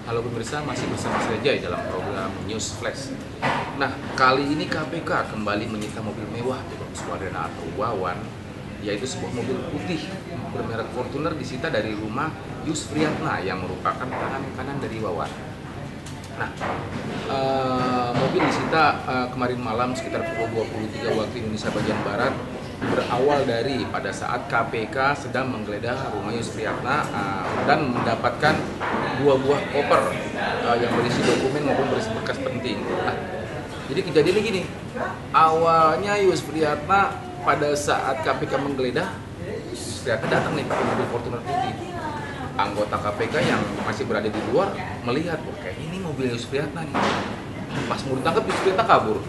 Halo pemirsa, masih bersama saya Jai dalam program News Flash. Nah, kali ini KPK kembali menyita mobil mewah di Swadana atau Wawan, yaitu sebuah mobil putih bermerek Fortuner disita dari rumah Yus Priyatna yang merupakan tangan kanan dari Wawan. Nah, mobil disita kemarin malam sekitar pukul 23 waktu Indonesia bagian Barat, berawal dari pada saat KPK sedang menggeledah rumah Yus Priyatna dan mendapatkan dua buah koper yang berisi dokumen maupun berisi berkas penting. Nah, jadi kejadiannya gini, awalnya Yus Priyatna pada saat KPK menggeledah, Yus Priyatna datang nih pakai mobil Fortuner putih. Anggota KPK yang masih berada di luar melihat, kayak ini mobil Yus Priyatna nih. Pas mau ditangkap, Yus Priyatna kabur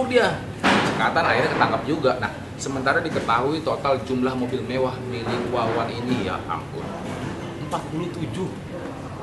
dia. Cekatan akhirnya ketangkap juga. Nah, sementara diketahui total jumlah mobil mewah milik Wawan ini, ya ampun, 47.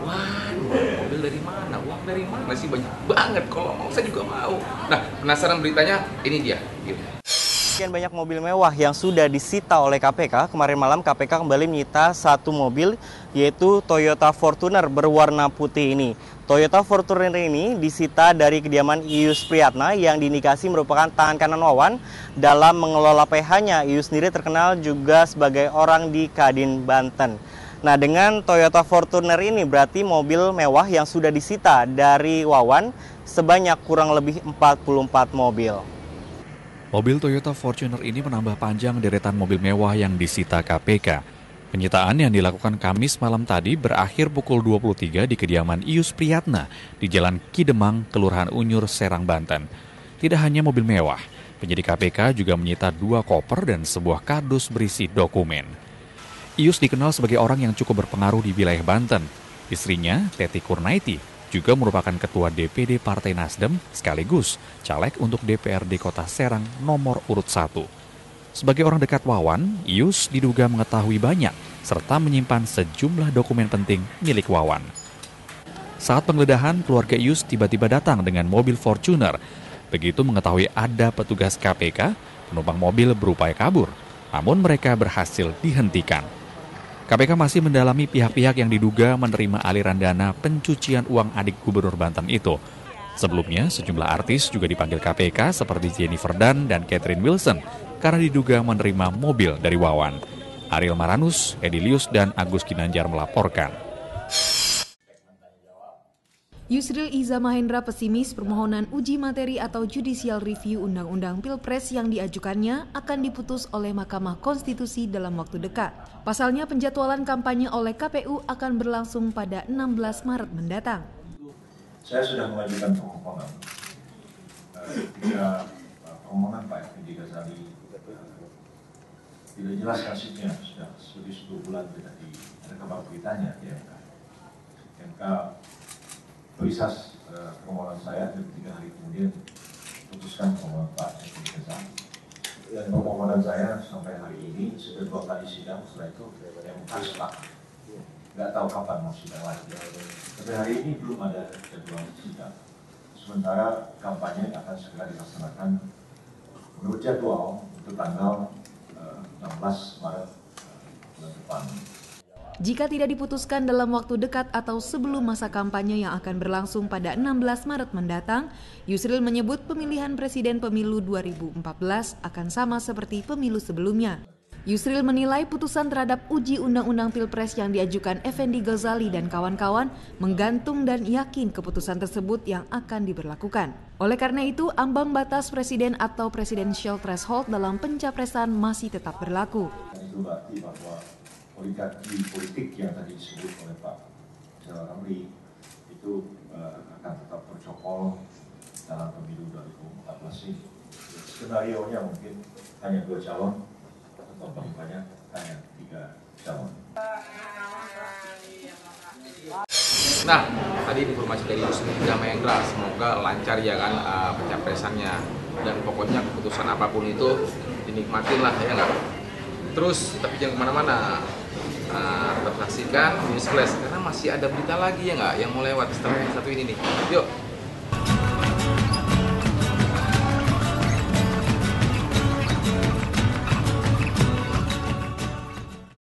Wah, mobil dari mana? Uang dari mana sih? Banyak banget. Kalau mau saya juga mau. Nah, penasaran beritanya? Ini dia. Yuk. Sekian banyak mobil mewah yang sudah disita oleh KPK. Kemarin malam KPK kembali menyita satu mobil, yaitu Toyota Fortuner berwarna putih ini. Toyota Fortuner ini disita dari kediaman Yus Priyatna yang diindikasi merupakan tangan kanan Wawan dalam mengelola PH-nya. Yus sendiri terkenal juga sebagai orang di Kadin, Banten. Nah, dengan Toyota Fortuner ini berarti mobil mewah yang sudah disita dari Wawan sebanyak kurang lebih 44 mobil. Mobil Toyota Fortuner ini menambah panjang deretan mobil mewah yang disita KPK. Penyitaan yang dilakukan Kamis malam tadi berakhir pukul 23 di kediaman Yus Priyatna di Jalan Kidemang, Kelurahan Unyur, Serang, Banten. Tidak hanya mobil mewah, penyidik KPK juga menyita 2 koper dan sebuah kardus berisi dokumen. Yus dikenal sebagai orang yang cukup berpengaruh di wilayah Banten. Istrinya, Teti Kurnaiti, juga merupakan Ketua DPD Partai Nasdem sekaligus caleg untuk DPRD Kota Serang nomor urut 1. Sebagai orang dekat Wawan, Yus diduga mengetahui banyak serta menyimpan sejumlah dokumen penting milik Wawan. Saat penggeledahan, keluarga Yus tiba-tiba datang dengan mobil Fortuner. Begitu mengetahui ada petugas KPK, penumpang mobil berupaya kabur, namun mereka berhasil dihentikan. KPK masih mendalami pihak-pihak yang diduga menerima aliran dana pencucian uang adik Gubernur Banten itu. Sebelumnya, sejumlah artis juga dipanggil KPK seperti Jennifer Dunn dan Catherine Wilson karena diduga menerima mobil dari Wawan. Ariel Maranus, Edilius, dan Agus Ginanjar melaporkan. Yusril Iza Mahendra pesimis permohonan uji materi atau judicial review Undang-Undang Pilpres yang diajukannya akan diputus oleh Mahkamah Konstitusi dalam waktu dekat. Pasalnya penjadwalan kampanye oleh KPU akan berlangsung pada 16 Maret mendatang. Saya sudah mengajukan permohonan. Ketika permohonan Pak Effendi Ghazali tidak jelas nasibnya, sudah lebih 10 bulan tidak ada kabar beritanya di MK. MK berisas permohonan saya dan 3 hari kemudian putuskan permohonan Pak Effendi Ghazali. Dan permohonan saya sampai hari ini sudah 2 kali sidang, setelah itu MK stuck. Nggak tahu kapan mau sidang lagi. Sampai hari ini belum ada jadwal sidang. Sementara kampanye akan segera dilaksanakan menurut jadwal untuk tanggal 16 Maret bulan depan. Jika tidak diputuskan dalam waktu dekat atau sebelum masa kampanye yang akan berlangsung pada 16 Maret mendatang, Yusril menyebut pemilihan presiden pemilu 2014 akan sama seperti pemilu sebelumnya. Yusril menilai putusan terhadap uji Undang-Undang Pilpres yang diajukan Effendi Ghazali dan kawan-kawan menggantung dan yakin keputusan tersebut yang akan diberlakukan. Oleh karena itu, ambang batas presiden atau presidential threshold dalam pencapresan masih tetap berlaku. Itu berarti bahwa oligarki politik yang tadi disebut oleh Pak Ramli itu akan tetap bercokol dalam pemilu 2014 ini. Skenario-nya mungkin hanya 2 calon atau paling banyak hanya 3 calon. Nah, tadi informasi dari Yusril Iza Mahendra, semoga lancar ya kan pencapresannya, dan pokoknya keputusan apapun itu dinikmatin lah ya nggak. Terus tapi jangan kemana-mana, tetap saksikan News Flash karena masih ada berita lagi ya nggak yang mau lewat setelah yang satu ini nih. Yuk.